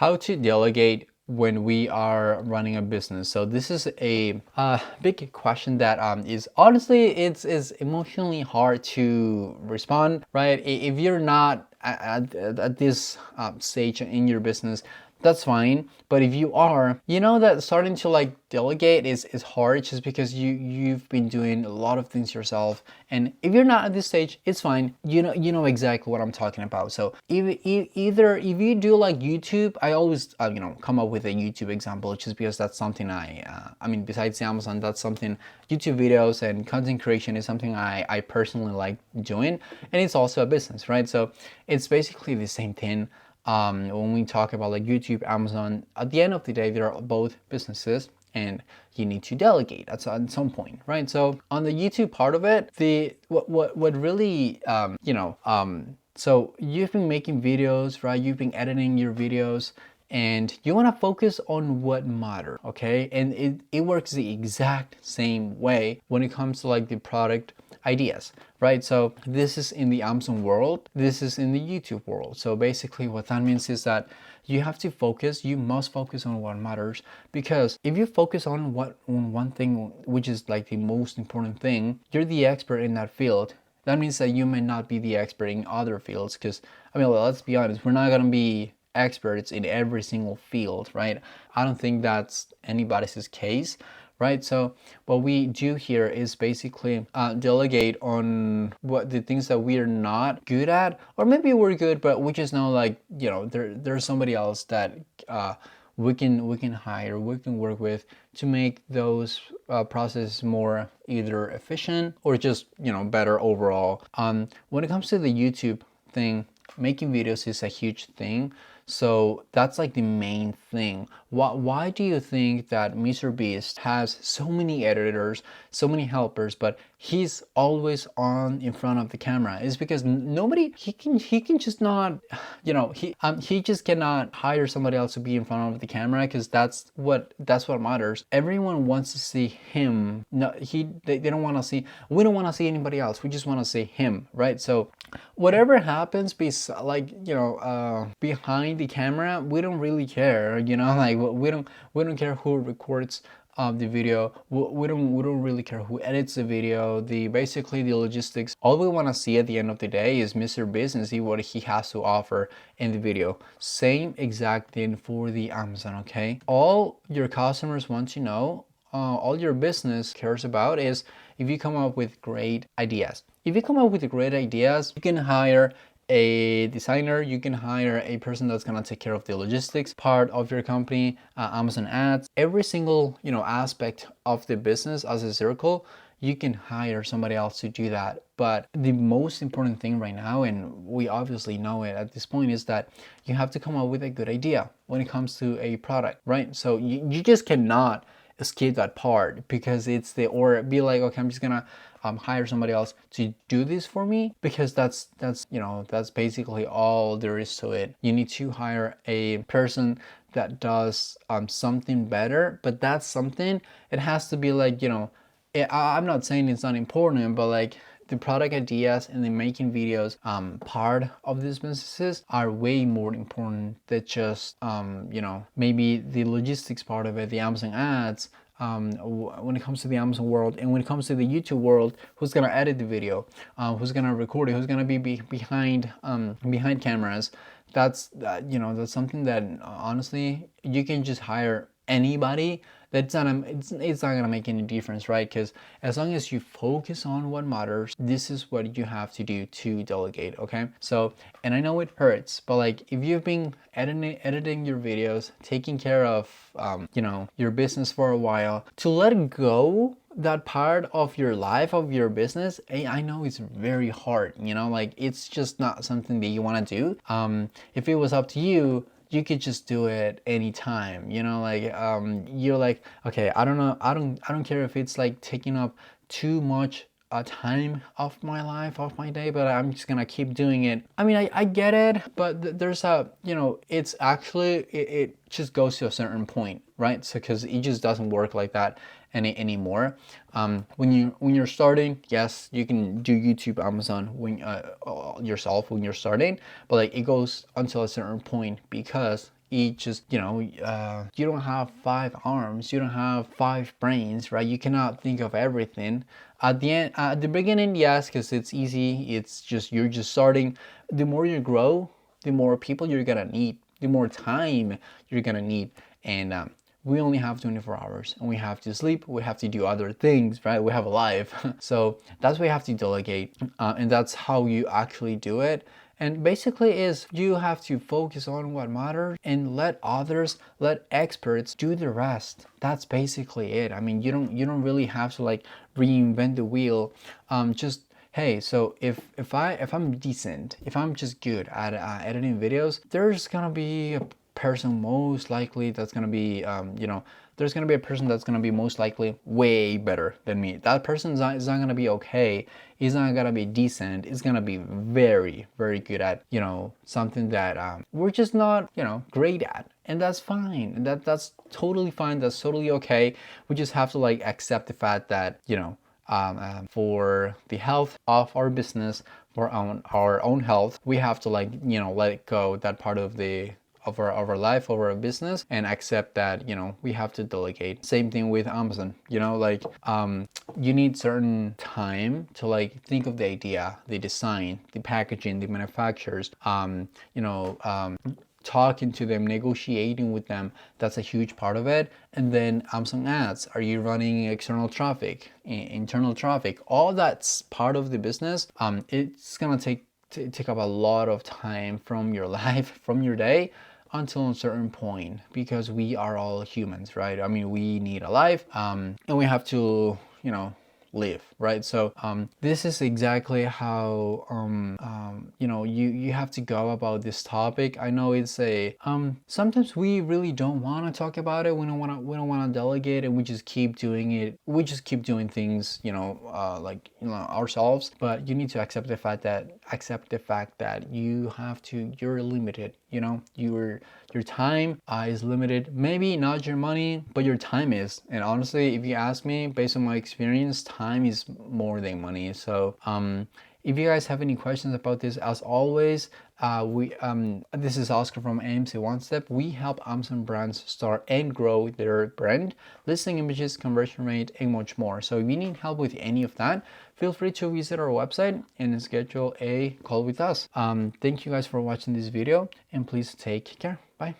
how to delegate when we are running a business. So this is a big question that is honestly it's is emotionally hard to respond, right? If you're not at this stage in your business, that's fine. But if you are, you know that starting to like delegate is hard just because you've been doing a lot of things yourself. And if you're not at this stage, it's fine. You know exactly what I'm talking about. So either if you do like YouTube, I always come up with a YouTube example just because that's something I mean, besides Amazon, that's something, YouTube videos and content creation is something I personally like doing, and it's also a business, right? So it's basically the same thing. When we talk about like YouTube, Amazon, at the end of the day, they're both businesses, and you need to delegate at some point, right? So on the YouTube part of it, the what really so you've been making videos, right? You've been editing your videos, and you want to focus on what matters, okay? And it works the exact same way when it comes to like the product ideas, right? So this is in the Amazon world, this is in the YouTube world. So basically what that means is that you have to focus, you must focus on what matters, because if you focus on one thing, which is like the most important thing, you're the expert in that field. That means that you may not be the expert in other fields, because I mean, well, let's be honest, we're not going to be experts in every single field, right? I don't think that's anybody's case, right? So what we do here is basically delegate on what the things that we are not good at, or maybe we're good, but we just know like, there's somebody else that we can hire, we can work with to make those processes more either efficient or just better overall. When it comes to the YouTube thing, making videos is a huge thing. So that's like the main thing. Why do you think that Mr. Beast has so many editors, so many helpers, but he's always on in front of the camera? It's because nobody, he can just not, he just cannot hire somebody else to be in front of the camera, because that's what matters. Everyone wants to see him. No, they don't want to see, we don't want to see anybody else. We just want to see him, right? So whatever happens behind the camera, we don't really care, like we don't care who records the video. We don't really care who edits the video. Basically the logistics, all we want to see at the end of the day is Mr. Biz and see what he has to offer in the video. Same exact thing for the Amazon, okay? All your customers want to know, all your business cares about is if you come up with great ideas. If you come up with great ideas, you can hire a designer, you can hire a person that's gonna take care of the logistics part of your company, Amazon ads, every single aspect of the business as a circle. You can hire somebody else to do that. But the most important thing right now, and we obviously know it at this point, is that you have to come up with a good idea when it comes to a product, right? So you just cannot skip that part, because it's or be like, okay, I'm just gonna hire somebody else to do this for me, because that's basically all there is to it. You need to hire a person that does something better, but that's something, it has to be like, I'm not saying it's not important, but like the product ideas and the making videos part of these businesses are way more important than just maybe the logistics part of it, the Amazon ads. When it comes to the Amazon world, and when it comes to the YouTube world, who's gonna edit the video, who's gonna record it, who's gonna be behind cameras. That's something that honestly you can just hire anybody. It's not gonna make any difference, right? Because as long as you focus on what matters, this is what you have to do to delegate, okay? So, and I know it hurts, but like if you've been editing your videos, taking care of your business for a while, to let go that part of your life, of your business, I know it's very hard, like it's just not something that you want to do. If it was up to you, you could just do it anytime, like you're like, okay, I don't know, I don't care if it's like taking up too much time of my life, of my day, but I'm just gonna keep doing it. I mean, I get it, but there's it's actually, it just goes to a certain point, right? So because it just doesn't work like that anymore. When you're starting, yes, you can do YouTube, Amazon when yourself when you're starting, but like it goes until a certain point, because each just, you don't have 5 arms, you don't have 5 brains, right? You cannot think of everything. At the beginning, yes, because it's easy, it's just, you're just starting. The more you grow, the more people you're gonna need, the more time you're gonna need. And we only have 24 hours, and we have to sleep, we have to do other things, right? We have a life. So that's why you have to delegate, and that's how you actually do it. And basically is, you have to focus on what matters and let others, let experts do the rest. That's basically it. I mean, you don't really have to like reinvent the wheel. Just, hey, so if I'm decent, if I'm just good at editing videos, there's gonna be a person most likely that's gonna be, there's gonna be a person that's gonna be most likely way better than me. That person is not gonna be okay. He's not gonna be decent. He's gonna be very, very good at, something that we're just not, great at. And that's fine. That's totally fine. That's totally okay. We just have to like accept the fact that, for the health of our business, for our own health, we have to like, let go that part of our life, of our business, and accept that, we have to delegate. Same thing with Amazon, like you need certain time to like think of the idea, the design, the packaging, the manufacturers, talking to them, negotiating with them. That's a huge part of it. And then Amazon ads, are you running external traffic, internal traffic? All that's part of the business. It's gonna take up a lot of time from your life, from your day, until a certain point, because we are all humans, right? I mean, we need a life, and we have to, live, right? So this is exactly how you have to go about this topic. I know it's a sometimes we really don't want to talk about it. We don't want to delegate, and we just keep doing it. We just keep doing things, ourselves. But you need to accept the fact that you're limited. Your time is limited. Maybe not your money, but your time is. And honestly, if you ask me, based on my experience, time is more than money. So if you guys have any questions about this, as always, this is Oscar from AMC One Step. We help Amazon brands start and grow their brand, listing images, conversion rate, and much more. So if you need help with any of that, feel free to visit our website and schedule a call with us. Thank you guys for watching this video, and please take care. Bye.